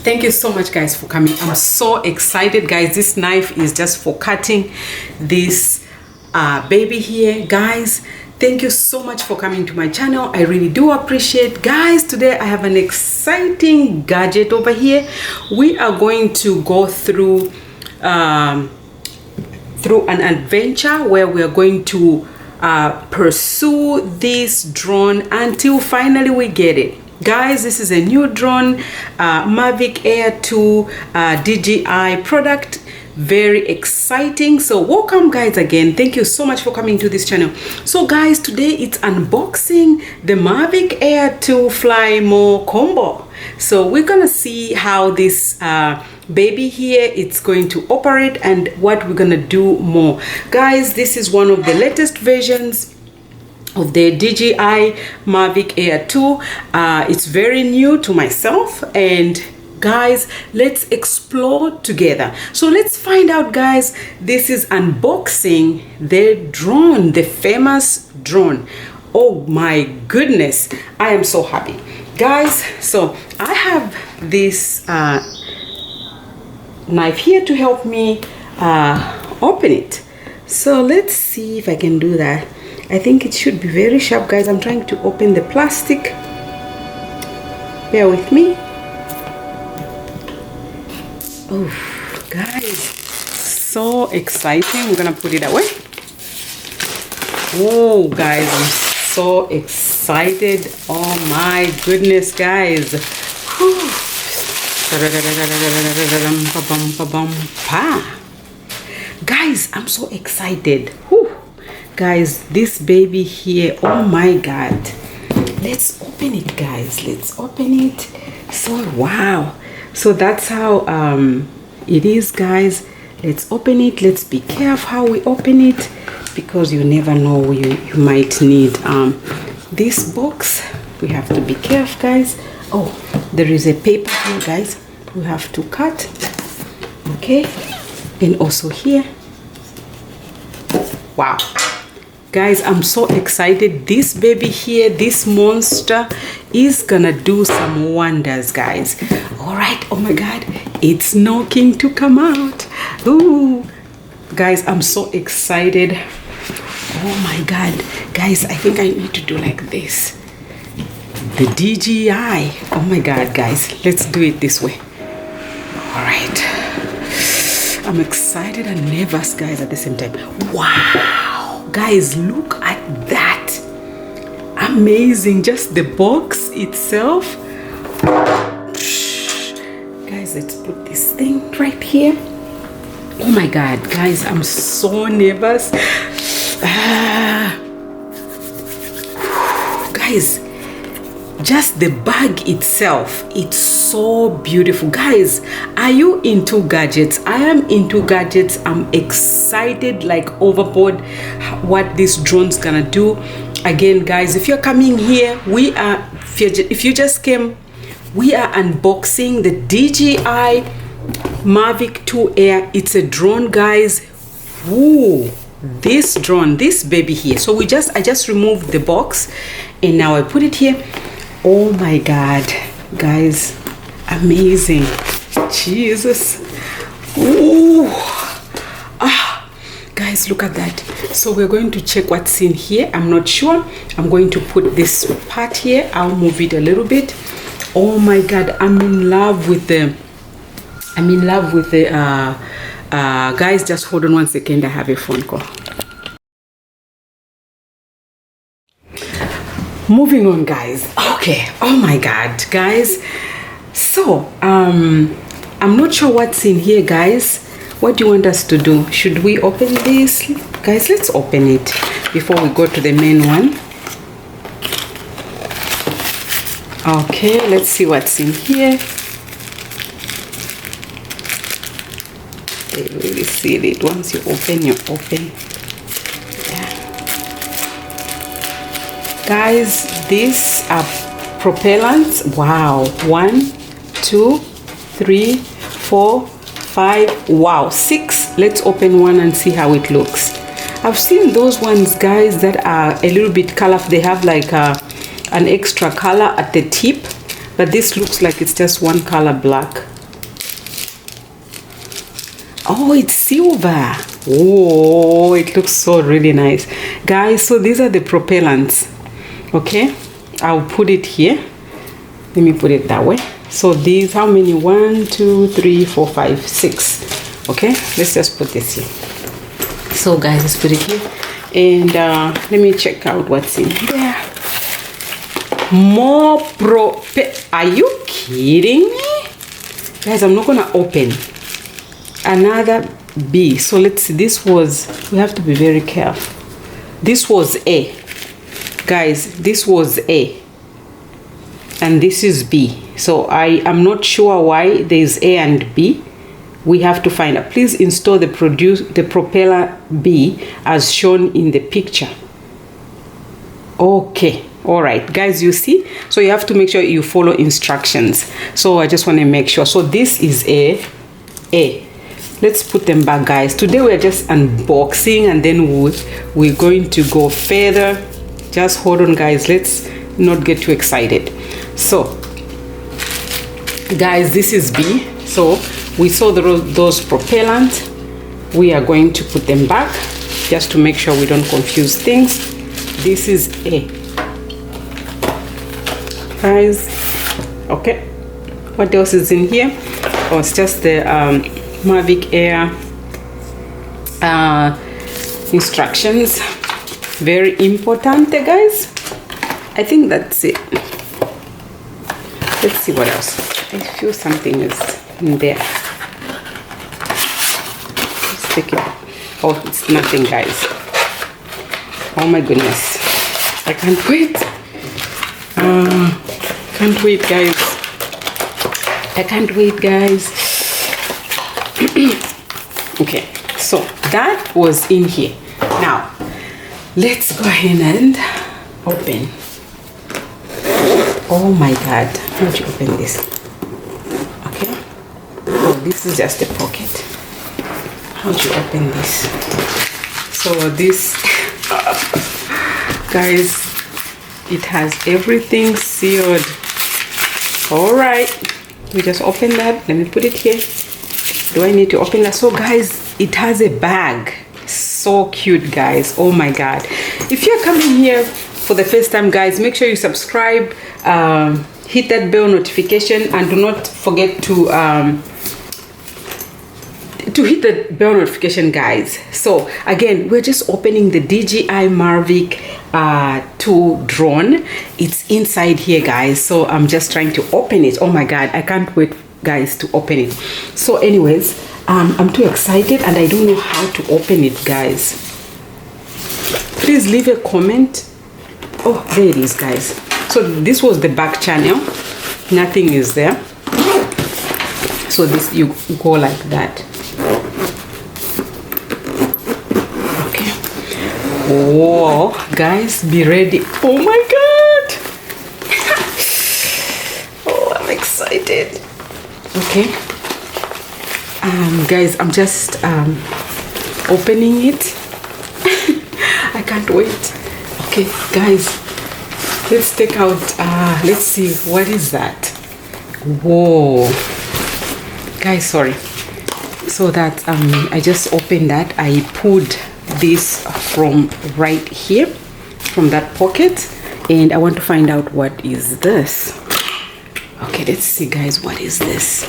Thank you so much, guys, for coming. I'm so excited, guys. This knife is just for cutting this baby here, guys. Thank you so much for coming to my channel. I really do appreciate, guys. Today I have an exciting gadget over here. We are going to go through an adventure where we are going to pursue this drone until finally we get it. Guys, this is a new drone, Mavic AIR 2 DJI product. Very exciting. So welcome, guys, again. Thank you so much for coming to this channel. So guys, today it's unboxing the Mavic AIR 2 Fly More combo. So we're gonna see how this baby here it's going to operate and what we're gonna do more. Guys, this is one of the latest versions of the DJI Mavic AIR 2. It's very new to myself, and guys, let's explore together. So let's find out, guys. This is unboxing the drone, the famous drone. Oh my goodness, I am so happy, guys. So I have this knife here to help me open it. So let's see if I can do that. I think it should be very sharp, guys. I'm trying to open the plastic. Bear with me. Oh, guys, so exciting. We're gonna put it away. Oh, guys, I'm so excited. Oh my goodness, guys. Guys, I'm so excited. Guys, this baby here, oh my god. Let's open it, guys. Let's open it. So wow. So that's how it is, guys. Let's open it. Let's be careful how we open it, because you never know, you might need this box. We have to be careful, guys. Oh, there is a paper here, guys. We have to cut. Okay, and also here. Wow, guys, I'm so excited. This baby here, this monster is gonna do some wonders, guys. All right, oh my god, it's knocking to come out. Ooh, guys, I'm so excited. Oh my god, guys, I think I need to do like this. The DJI. Oh my god, guys, let's do it this way. All right, I'm excited and nervous, guys, at the same time. Wow, guys, look at that. Amazing. Just the box itself. Guys, let's put this thing right here. Oh my god, guys, I'm so nervous. Guys, just the bag itself, it's so beautiful. Guys, are you into gadgets? I am into gadgets. I'm excited like overboard what this drone's gonna do. Again, guys, if you're coming here, if you just came, we are unboxing the DJI Mavic 2 Air. It's a drone, guys. Ooh, this drone, this baby here. So I just removed the box and now I put it here. Oh my god, guys, amazing. Jesus. Ooh. Guys, look at that. So we're going to check what's in here. I'm not sure. I'm going to put this part here. I'll move it a little bit. Oh my god, I'm in love with the guys, just hold on one second. I have a phone call. Moving on, guys. Okay, oh my god, guys. So I'm not sure what's in here, guys. What do you want us to do? Should we open this? Guys, let's open it before we go to the main one. Okay, let's see what's in here. They really see it. Once you open, you open. Yeah. Guys, these are propellants. Wow. 1, 2, 3, 4, 5. Wow, 6. Let's open one and see how it looks. I've seen those ones, guys, that are a little bit colorful. They have like an extra color at the tip. but this looks like it's just one color, black. Oh, it's silver. Oh, it looks so really nice, guys. So these are the propellants. Okay, I'll put it here. Let me put it that way. So these, how many? 1 2 3 4 5 6. Okay, let's just put this here. So guys, let's put it here, and let me check out what's in there. More are you kidding me, guys? I'm not gonna open another B. So let's see, this was, we have to be very careful. This was A, guys. This was A, and this is B. So I am not sure why there's A and B. We have to find out. Please install the propeller B as shown in the picture. Okay, all right, guys, you see, so you have to make sure you follow instructions. So I just want to make sure. So this is A. Let's put them back, guys. Today we're just unboxing, and then we're going to go further. Just hold on, guys. Let's not get too excited. So guys, this is B. So we saw those propellants. We are going to put them back just to make sure we don't confuse things. This is A, guys. Okay, what else is in here? Oh, it's just the Mavic AIR instructions. Very important, guys. I think that's it. Let's see what else. I feel something is in there. Let's take it. Oh, it's nothing, guys. Oh my goodness, I can't wait. Can't wait, guys. I can't wait, guys. Okay, so that was in here. Now let's go ahead and open. Oh my god, how do you open this? Okay, oh, this is just a pocket. How do you open this? So this guys, it has everything sealed. All right, we just open that. Let me put it here. Do I need to open that? So guys, it has a bag. So cute, guys. Oh my god. If you're coming here for the first time, guys, make sure you subscribe, hit that bell notification, and do not forget to hit the bell notification, guys. So again, we're just opening the DJI Mavic 2 drone. It's inside here, guys. So I'm just trying to open it. Oh my god, I can't wait, guys, to open it. So anyways, I'm too excited and I don't know how to open it, guys. Please leave a comment. Oh, there it is, guys. So this was the back channel. Nothing is there. So this, you go like that. Okay. Whoa, guys, be ready. Oh my god. Oh, I'm excited. Okay. Guys, I'm just opening it. I can't wait. Okay, guys, let's take out, let's see, what is that? Whoa, guys, sorry. So that I just opened that. I pulled this from right here, from that pocket, and I want to find out what is this. Okay, let's see, guys, what is this?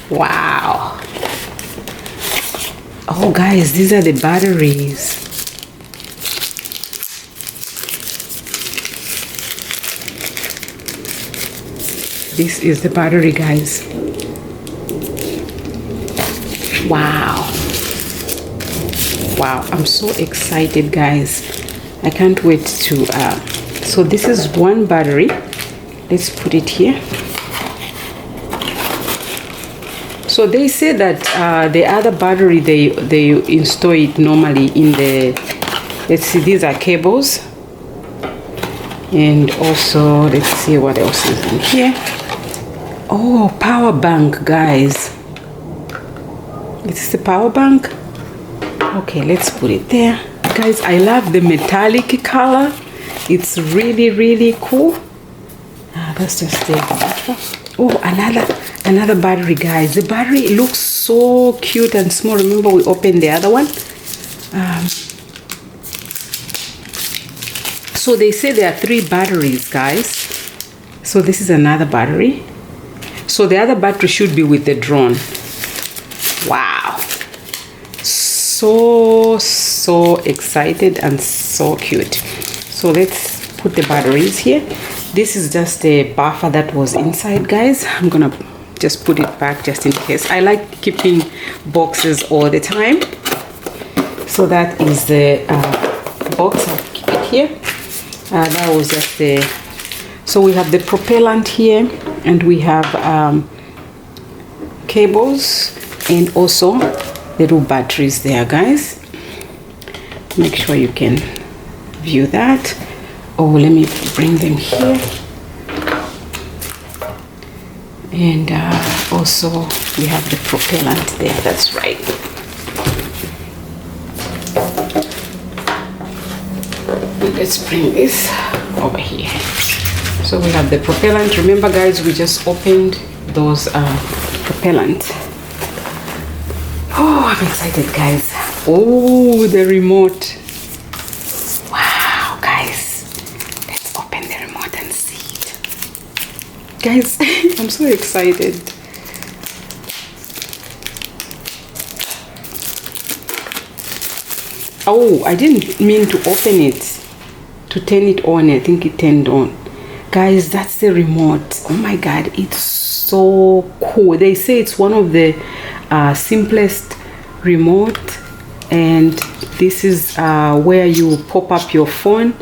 Wow. Oh guys, these are the batteries. This is the battery, guys. Wow. Wow, I'm so excited, guys. I can't wait to so this is one battery. Let's put it here. So they say that the other battery, they install it normally in the, let's see, these are cables. And also, let's see what else is in here. Oh, power bank, guys. It's the power bank. Okay, let's put it there. Guys, I love the metallic color. It's really, really cool. That's just the battery. Oh, another battery, guys. The battery looks so cute and small. Remember we opened the other one. So they say there are 3 batteries, guys. So this is another battery. So the other battery should be with the drone. Wow, so excited and so cute. So let's put the batteries here. This is just a buffer that was inside, guys. I'm gonna just put it back just in case. I like keeping boxes all the time. So that is the box. I'll keep it here. That was just the, so we have the propellant here, and we have cables, and also little batteries there, guys. Make sure you can view that. Oh, let me bring them here. And also we have the propellant there. That's right. Let's bring this over here. So we have the propellant. Remember, guys, we just opened those propellant. Oh, I'm excited, guys. Oh, the remote. Wow, guys. Let's open the remote and see it. Guys, I'm so excited. Oh, I didn't mean to open it. To turn it on. I think it turned on. Guys, that's the remote. Oh my God, it's so cool. They say it's one of the simplest remote, and this is where you pop up your phone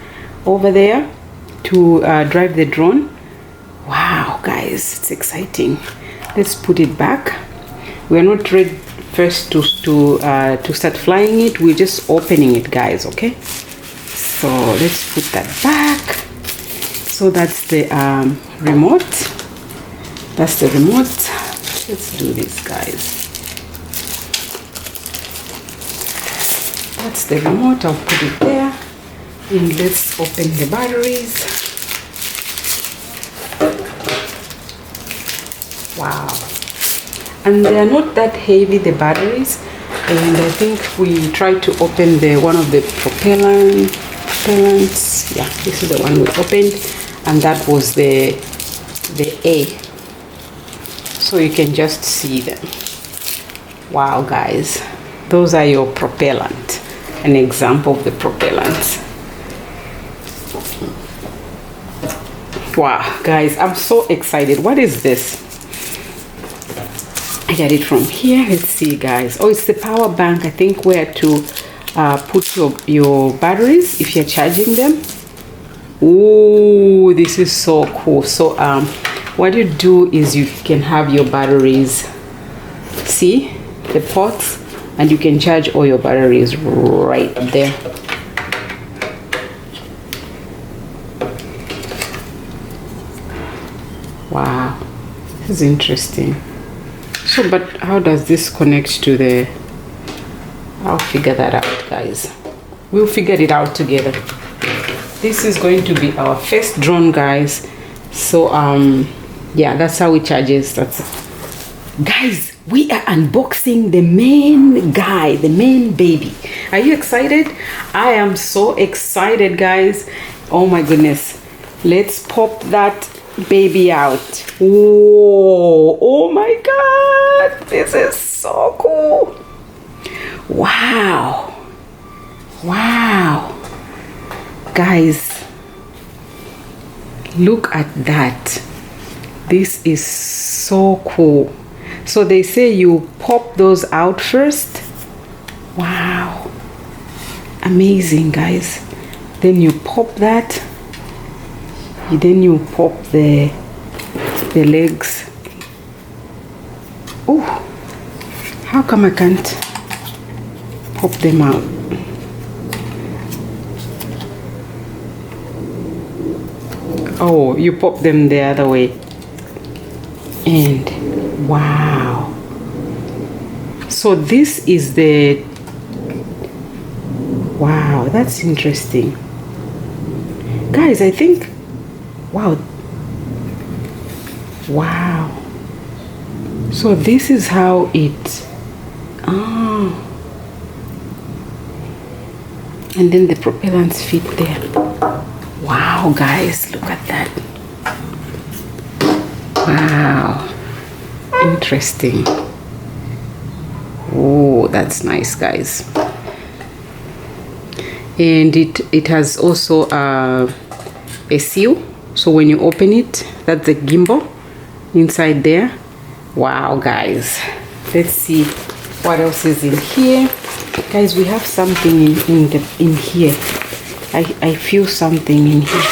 over there to drive the drone. Wow, guys, it's exciting. Let's put it back. We're not ready first to start flying it. We're just opening it, guys. Okay, so let's put that back. So that's the remote. That's the remote. Let's do this, guys. That's the remote. I'll put it there. And let's open the batteries. Wow. And they are not that heavy, the batteries. And I think we tried to open one of the propellants. Yeah, this is the one we opened. And that was the A. So you can just see them. Wow, guys, those are your propellant. An example of the propellant. Wow, guys, I'm so excited. What is this? I got it from here. Let's see, guys. Oh, it's the power bank. I think where to put your batteries if you're charging them. Oh, this is so cool. So what you do is you can have your batteries, see the ports, and you can charge all your batteries right there. Wow, this is interesting. So, but how does this connect to the, I'll figure that out, guys. We'll figure it out together. This is going to be our first drone, guys. So yeah, that's how it charges. That's it. Guys, we are unboxing the main guy, the main baby. Are you excited? I am so excited, guys. Oh my goodness. Let's pop that baby out. Whoa, oh my God, this is so cool. Wow, wow, guys, look at that. This is so cool. So they say you pop those out first. Wow, amazing, guys. Then you pop that. Then you pop the legs. Oh, how come I can't pop them out? Oh, you pop them the other way. And wow. So this is the, wow, that's interesting. Guys, I think, wow, Wow. So this is how it, oh. And then the propellants fit there. Wow, guys, look at that. Wow. Interesting. Oh, that's nice, guys. And it has also a seal. So when you open it, that's the gimbal inside there. Wow, guys. Let's see what else is in here. Guys, we have something in here. I feel something in here.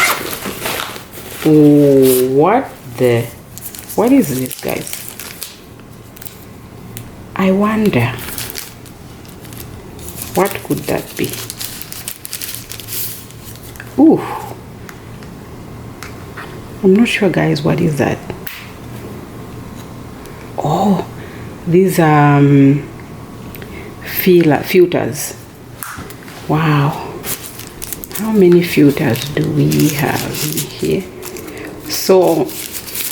Oh, what is this, guys? I wonder, what could that be? Ooh, I'm not sure, guys. What is that? Oh, these are filters. Wow, how many filters do we have in here? So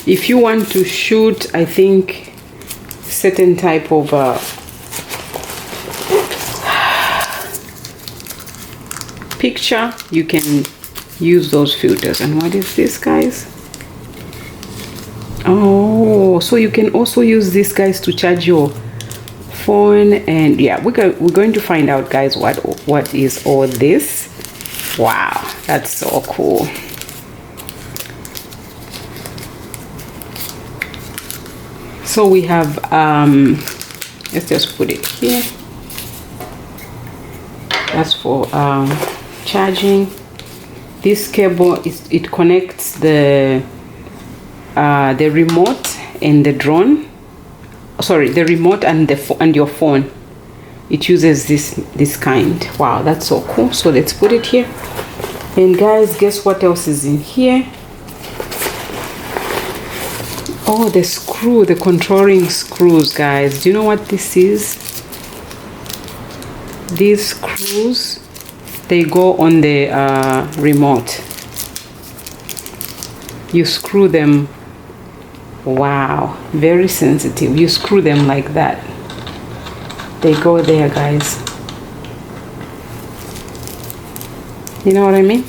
if you want to shoot, I think, certain type of picture, you can use those filters. And what is this, guys? Oh, so you can also use this, guys, to charge your phone. And yeah, we're going to find out, guys, what is all this. Wow, that's so cool. So we have let's just put it here. That's for charging. This cable it connects the remote and the drone. Sorry, the remote and your phone. It uses this kind. Wow, that's so cool. So let's put it here. And guys, guess what else is in here? Oh, the screw, the controlling screws, guys. Do you know what this is? These screws, they go on the remote. You screw them. Wow, very sensitive. You screw them like that. They go there, guys. You know what I mean?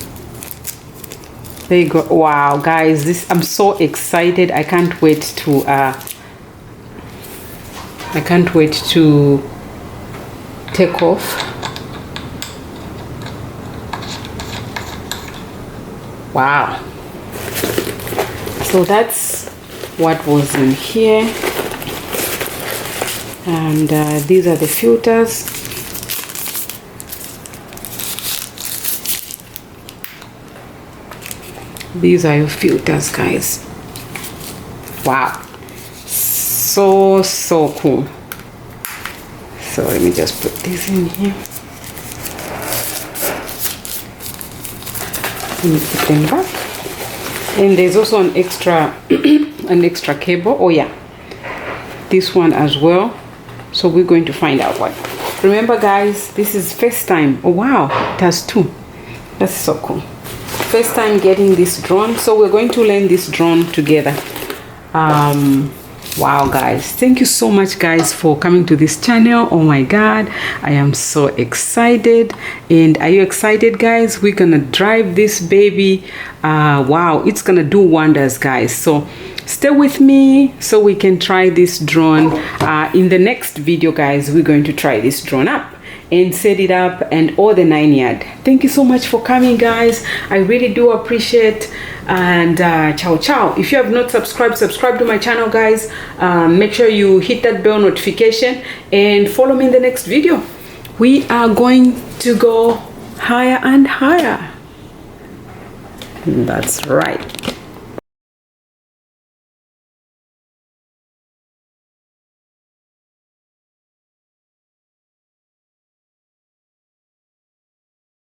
There you go. Wow, guys, this, I'm so excited. I can't wait to take off. Wow. So that's what was in here. And these are the filters. These are your filters, guys. Wow, so cool. So let me just put this in here. Let me put them back. And there's also an extra an extra cable. Oh yeah, this one as well. So we're going to find out what. Remember, guys, this is first time. Oh wow, it has two. That's so cool. First time getting this drone, so we're going to learn this drone together. Wow, guys, thank you so much, guys, for coming to this channel. Oh my god, I am so excited. And are you excited, guys? We're gonna drive this baby. Wow, it's gonna do wonders, guys. So stay with me so we can try this drone. In the next video, guys, we're going to try this drone up and set it up and all the 9 yard. Thank you so much for coming, guys. I really do appreciate. And ciao. If you have not subscribed to my channel, guys. Make sure you hit that bell notification and follow me in the next video. We are going to go higher and higher. That's right.